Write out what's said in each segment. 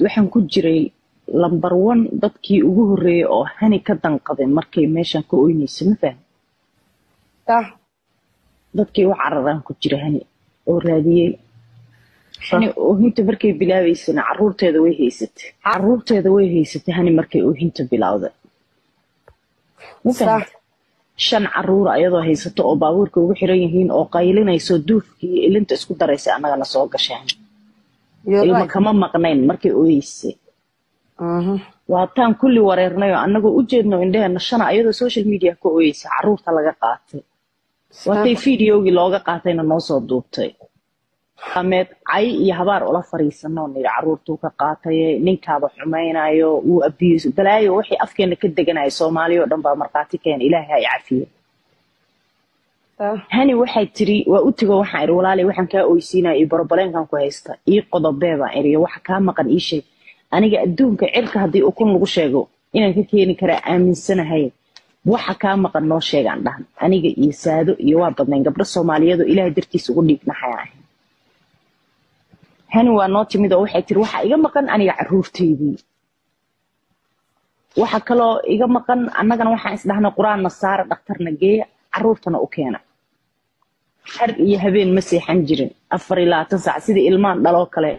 waxaan ku jiray lambar 1 dadkii ugu horeeyay oo hani ka danqaday markay meeshan ka ooynayso ma fahmi dadkii wax cararaan ku jira hani oo raadiyay hani oohinta markay bilaabaysana caruurteeda way haysatay hani markay oohinta bilawday shan caruur ayadoo haysato oo baabuurka ugu xiran yihiin oo qaylinayso duufkii ilinta isku daraysay annagana soo gashaan ilma kama maqnayn markay ooyeysay waa taan kulli wareernay oo annagoo u jeedno indheena shan ayadoo social media ka ooyeysay caruurta laga qaatay waatay fiidiyoogii looga qaatayna noo soo duubtay qameed cay iyo habaar ula fariisanoo nidhi caruurtuu ka qaatay ninkaaba xumaynayo wuu abiyeyso balaayo wixii afkeena ka deganaya Soomaaliya oo dhan baa marqaati keen Ilaahay ay cafiyo hani waxay tiri waa u tago waxaan iri walaalay waxaan ka ooysiinaa iyo barbaleenkan ku haysta ii qodobeeba iri waxa ka maqan ii sheeg aniga adduunka cirka hadii uu kun lagu sheego inaan ka keeni kara aaminsanahay waxa ka maqan noo sheegan dhahan aniga iyo saado iyo waa badnayn gabdho Soomaaliyeed oo Ilaahay dartiisa ugu dhiibnahay hani waa noo timid oo waxay tiri waxa iga maqan aniga caruurteedii waxa kale iga maqan annagana waxaan isdhahnay quraan nasaar dhakhtarna geeya caruurtana u keena har iyo habeen ma seexan jirin 24 saac sidii ilmaan dhalo kale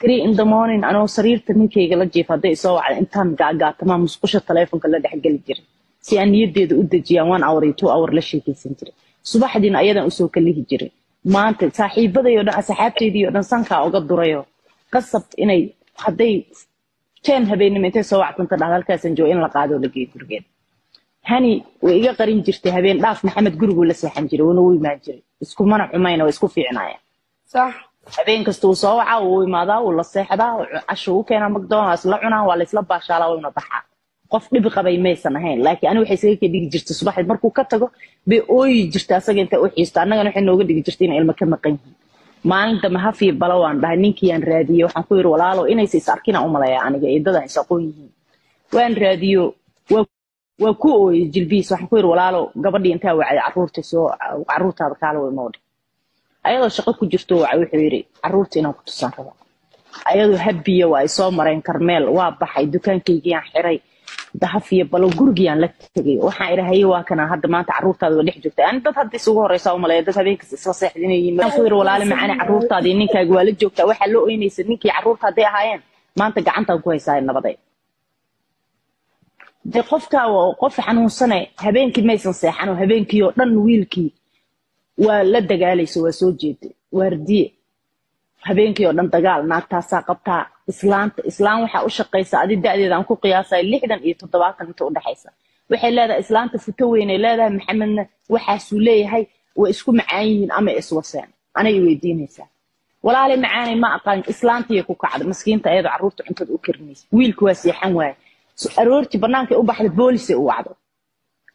3 in the morning anoo sariirta ninkayga la jiifaday soo wacday intaan gaagaatama musqusha telefoonka la dhaxgali jiray si aan niyadeeda u dajiyaan 1 hour iyo 2 hour la sheekaysan jiray subaxdiina ayadan u soo kalihi jiray maanta saaxiibaday oo dhan asxaabteedii oo dhan sanka uga durayo qasab inay haday 10 habeenimo intay soo wactanta halkaasan joo in la qaado la geeyo gurigeed hani way iga qarin jirtay habeen dhaaf maxamed gurigu la seexan jiray wana way imaan jiray isku mana xumayna way isku fiicnaaya صح habeen kasta uu soo waca uu imaadaa uu la seexdaa casho uu keenaa McDonald's la cunaa waa la isla baashaalaa wayna baxaa qof dhib qabay maysan ahayn laakiin aniga waxay isaga ka dhigi jirtay subaxdii markuu ka tago bay ooyi jirtay asaga inta u xiisto annagana waxay nooga dhigi jirtay in ilmo ka maqan yihiin maalinta ma hafi balawaan dhahay ninkii aan raadiyay waxaan ku yiri walaalo inaysa is arkina u maleeyaa aniga eedada ay saqoon yihiin waan raadiyo waa ku ooyay jilbiis waxaan ku yiri walaalo gabadhii inta wacay caruurtaada kaala way moodi ayadoo shaqo ku jirto wuxuu yiri caruurta inaan ku tusan rabo ayadoo habiya waa ay soo mareen Karmeel waa baxay dukaankayga aan xiray dahafiya balo gurigiyaan la tagay waxaan irahay waa kana hadda maanta caruurtaada waa dhex joogtay aan dad hadda isugu horeysa u maleeyo dad habeenkii isla seexdinayeen waxaan ku yiri walaalo macaan caruurtaada ninkaaga waa la joogtaa waxa loo oynaysa ninkii caruurtaada ahaayeen maanta gacanta ku haysaa nabaday de qofka oo qof xanuunsanay habeenkii maysan seexan oo habeenkii oo dhan wiilkii waa la dagaalayso waa soo jeeday waardiye habeenkii oo dhan dagaal naagtaasa qabtaa islaan waxa u shaqeysa adi da'deeda aan ku qiyaasay 60 iyo 70 inta u dhaxaysa waxay leedahay islaanta futo weyn ay leedahay maxamedna waxa uu leeyahay way isku macaan yihiin ama iswasaan anay weydiinaysaa walaal macaani ma aqaan islaantii ku kacday miskiinta ayada caruurta cuntada u karnaysa wiilku waa seexan waay aroorti banaanka u baxday booliis u wacdo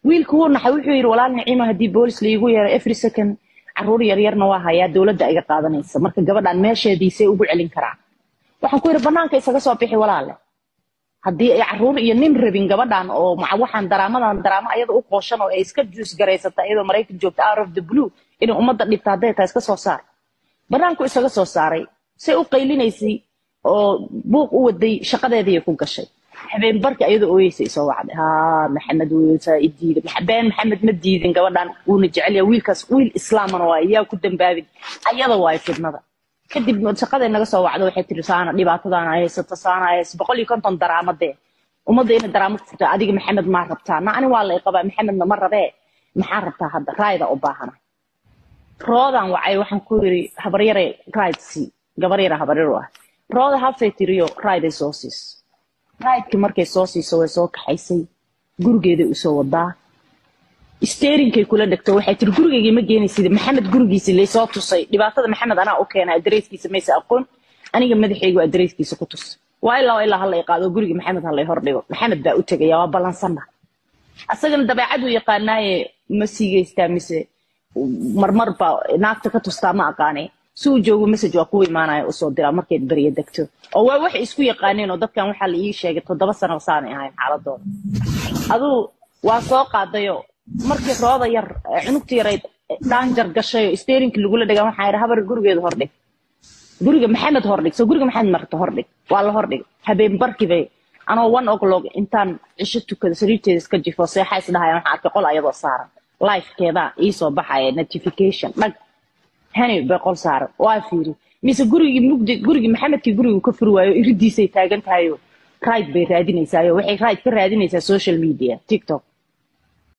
wiilku wuxuu yiri walaal Naciima hadii booliis la igu yeero every second caruur yar yarna waa hayaa dawladda ay qaadanaysa marka gabadhan meesheediisay ugu celin karaa waxaan ku yiri banaanka isaga soo bixi walaal hadii ay caruur iyo nin rabin gabadhan oo waxaan daraama ayada u qooshan oo ay iska juus gareysata iyadoo Mareykan joogta out of the blue in ummadda dhibtaday taas ka soo saar banaanku isaga soo saaray say u qaylinaysay oo buuq u waday shaqadeedii ku gashay habeen barka ayada ooyeysay soo wacday maxamed wiilsa idiid maxamed ma diidin gabadhan uu jecel yahay wiilkaas wiil islaamana waa iyaa ku dambaabin ayada waa fidnada kadib shaqada naga soo wacdo waxay tiri saana dhibaatadana ay haysato saana ay 150 daraamade umada in daraamad furta adiga maxamed ma rabtaa ani waa la qabaa maxamedna ma rabee maxaa rabtaa hadda raayda u baahana roodan waxaan ku yiri habar yare raaysi gabar yare habar yare rooda hafay tiriyo raayda sosis raayki markay soo siiso way soo kaxaysay gurigeeda u soo wadaa steerinkay kula dhigto waxay tir gurigeyga ma geenaysid maxamed gurigiisa la soo tusay dhibaatada maxamed ana u keenay adreeskiisa maysa aqoon aniga madaxaygu adreeskiisa ku tus waa ilaa hal ay qaado guriga maxamed hal ay hor dhigo maxamed baa u tagay waa balansana asagana dabeecadu yaqaanaaye ma siigeystaa mise marmar ba naagta ka tustaa ma aqaanay soo joogo message waa ku imaanay oo soo dira markay bariye degto oo waa wax isku yaqaaneen oo dadkan waxa la ii sheegay 7 sano saanay ahayn xaaladooda aduu waa soo qaadayo markii rooda yar cunugtii yaray daanjar gashay steerinki lagu la dhagan waxa ay habar gurigeeda hor dhig guriga maxamed hordhig soo guriga maxamed marta hordhig waa la hordhig habeen barkii bay anoo 1 o'clock intaan cisho tukada sariirteeda iska jifo seexay isdhahay waxaan arkay qol ayadoo saaran live-keeda ii soo baxaya notification dhag hani bay qol saaran waa fiiri mise gurigii mugdi gurigii maxamedkii gurigu ka furi waayo iridiisay taagan tahayo right bay raadinaysaa waxay right ka raadinaysaa social media tiktok